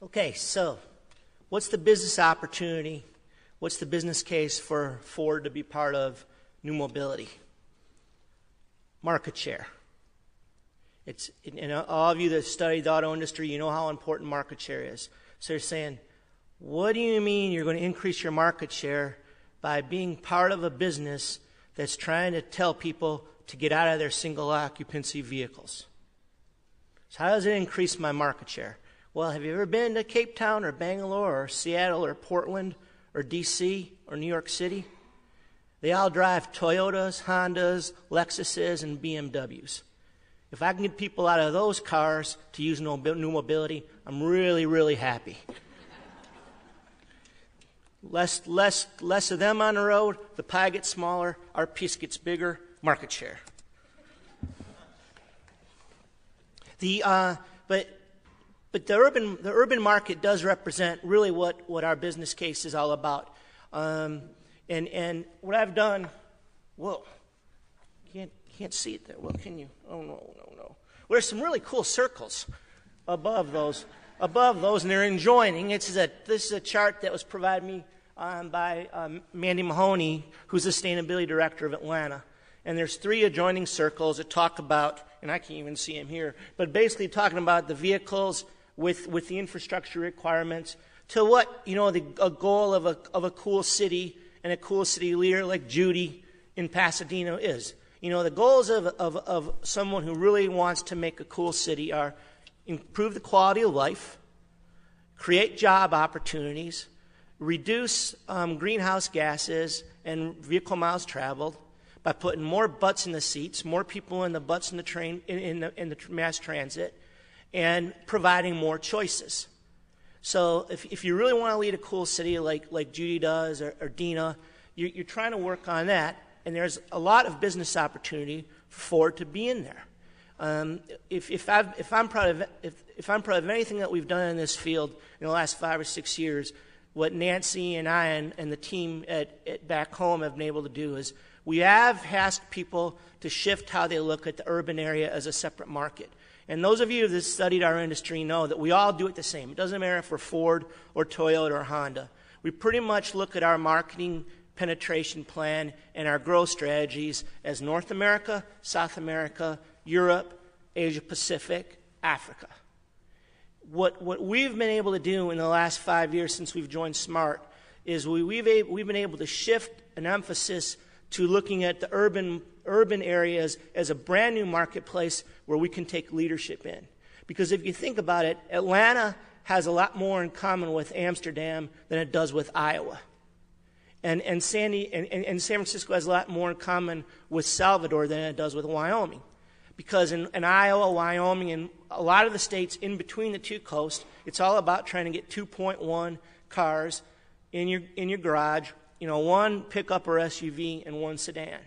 Okay, so what's the business opportunity? What's the business case for Ford to be part of New Mobility? Market share. And all of you that study the auto industry, you know how important market share is. So you're saying, what do you mean you're going to increase your market share by being part of a business that's trying to tell people to get out of their single occupancy vehicles? So how does it increase my market share? Well, have you ever been to Cape Town or Bangalore or Seattle or Portland or DC or New York City? They all drive Toyotas, Hondas, Lexuses, and BMWs. If I can get people out of those cars to use New Mobility, I'm really, really happy. Less of them on the road, the pie gets smaller, our piece gets bigger, market share. But the urban market does represent really what our business case is all about. And what I've done, whoa, can't see it there. Well, can you? Oh no. Well, there's some really cool circles above those, and they're adjoining. This is a chart that was provided me by Mandy Mahoney, who's the sustainability director of Atlanta. And there's 3 adjoining circles that talk about, and I can't even see them here, but basically talking about the vehicles with the infrastructure requirements to what, a goal of a cool city and a cool city leader like Judy in Pasadena is. The goals of someone who really wants to make a cool city are improve the quality of life, create job opportunities, reduce greenhouse gases and vehicle miles traveled by putting more butts in the seats, more people in the butts in the train, in the mass transit, and providing more choices. So if you really want to lead a cool city like Judy does or Dina, you're trying to work on that, and there's a lot of business opportunity for Ford to be in there. If I'm proud of anything that we've done in this field in the last 5 or 6 years, what Nancy and I and the team at back home have been able to do is we have asked people to shift how they look at the urban area as a separate market. And those of you that studied our industry know that we all do it the same. It doesn't matter if we're Ford or Toyota or Honda. We pretty much look at our marketing penetration plan and our growth strategies as North America, South America, Europe, Asia Pacific, Africa. What we've been able to do in the last 5 years since we've joined SMART is we've been able to shift an emphasis to looking at the urban areas as a brand new marketplace where we can take leadership in. Because if you think about it, Atlanta has a lot more in common with Amsterdam than it does with Iowa. And San Francisco has a lot more in common with Salvador than it does with Wyoming. Because in Iowa, Wyoming, and a lot of the states in between the two coasts, it's all about trying to get 2.1 cars in your garage, one pickup or SUV and one sedan.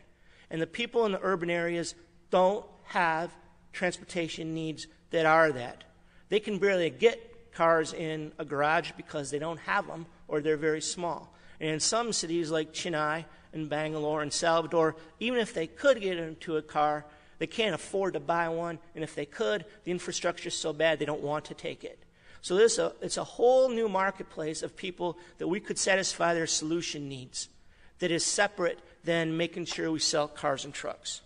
And the people in the urban areas don't have transportation needs that are that. They can barely get cars in a garage because they don't have them or they're very small. And in some cities like Chennai and Bangalore and Salvador, even if they could get into a car, they can't afford to buy one, and if they could, the infrastructure is so bad they don't want to take it. So it's a whole new marketplace of people that we could satisfy their solution needs that is separate than making sure we sell cars and trucks.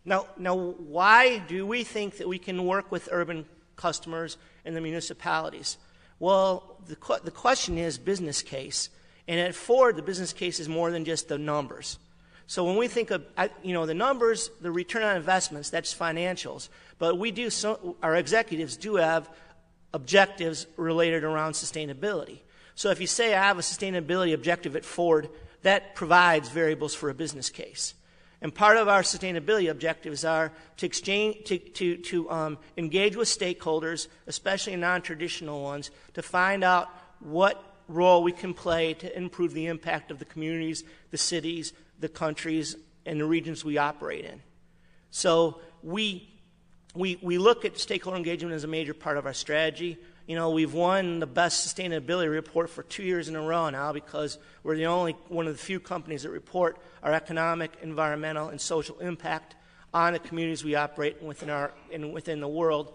Now, why do we think that we can work with urban customers and the municipalities? Well, the question is business case. And at Ford, the business case is more than just the numbers. So when we think of, the numbers, the return on investments, that's financials. But our executives do have objectives related around sustainability. So if you say I have a sustainability objective at Ford, that provides variables for a business case. And part of our sustainability objectives are to engage with stakeholders, especially non-traditional ones, to find out what role we can play to improve the impact of the communities, the cities, the countries, and the regions we operate in. So we look at stakeholder engagement as a major part of our strategy. We've won the best sustainability report for 2 years in a row now because we're the only one of the few companies that report our economic, environmental, and social impact on the communities we operate within the world.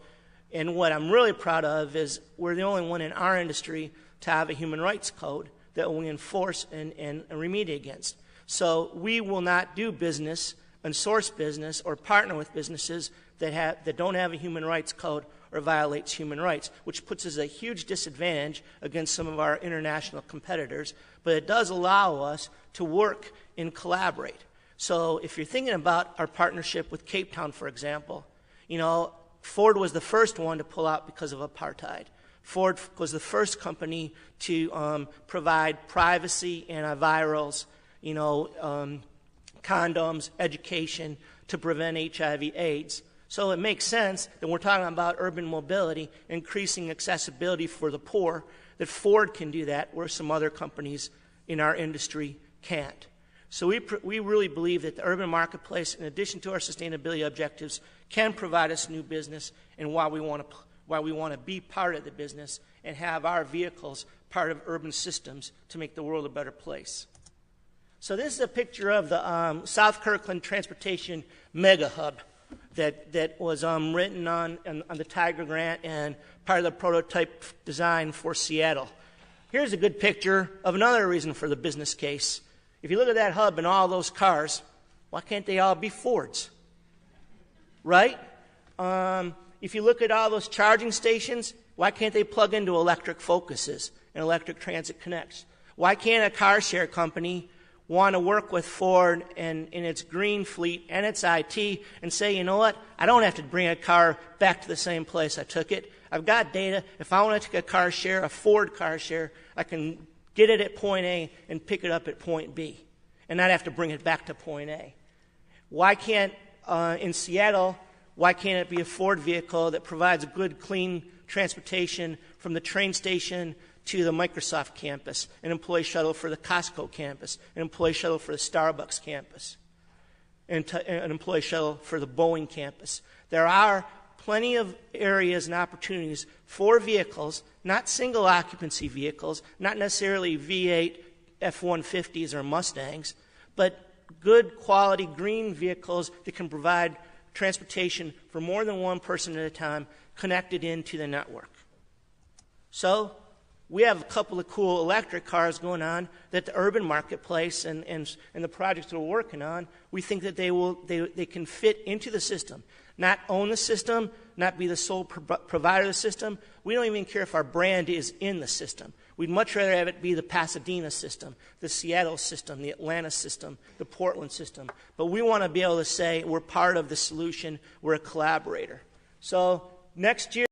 And what I'm really proud of is we're the only one in our industry to have a human rights code that we enforce and remediate against. So we will not do business and source business or partner with businesses that don't have a human rights code or violates human rights, which puts us at a huge disadvantage against some of our international competitors. But it does allow us to work and collaborate. So if you're thinking about our partnership with Cape Town, for example, you know, Ford was the first one to pull out because of apartheid. Ford was the first company to provide privacy, antivirals, you know, condoms, education to prevent HIV/AIDS. So it makes sense that we're talking about urban mobility, increasing accessibility for the poor, that Ford can do that where some other companies in our industry can't. So we really believe that the urban marketplace, in addition to our sustainability objectives, can provide us new business, and why we want to be part of the business and have our vehicles part of urban systems to make the world a better place. So this is a picture of the South Kirkland Transportation Mega Hub that was written on the Tiger Grant and part of the prototype design for Seattle. Here's a good picture of another reason for the business case. If you look at that hub and all those cars, why can't they all be Fords? Right? If you look at all those charging stations, why can't they plug into electric Focuses and electric Transit Connects? Why can't a car share company want to work with Ford and in its green fleet and its IT and say, you know what, I don't have to bring a car back to the same place I took it. I've got data. If I want to take a car share, a Ford car share, I can get it at point A and pick it up at point B and not have to bring it back to point A. Why can't, in Seattle, why can't it be a Ford vehicle that provides a good, clean transportation from the train station to the Microsoft campus, an employee shuttle for the Costco campus, an employee shuttle for the Starbucks campus, and an employee shuttle for the Boeing campus? There are plenty of areas and opportunities for vehicles, not single occupancy vehicles, not necessarily V8 F-150s or Mustangs, but good quality green vehicles that can provide transportation for more than one person at a time connected into the network. So we have a couple of cool electric cars going on that the urban marketplace and the projects that we're working on, we think that they can fit into the system. Not own the system, not be the sole provider of the system. We don't even care if our brand is in the system. We'd much rather have it be the Pasadena system, the Seattle system, the Atlanta system, the Portland system. But we want to be able to say we're part of the solution, we're a collaborator. So next year,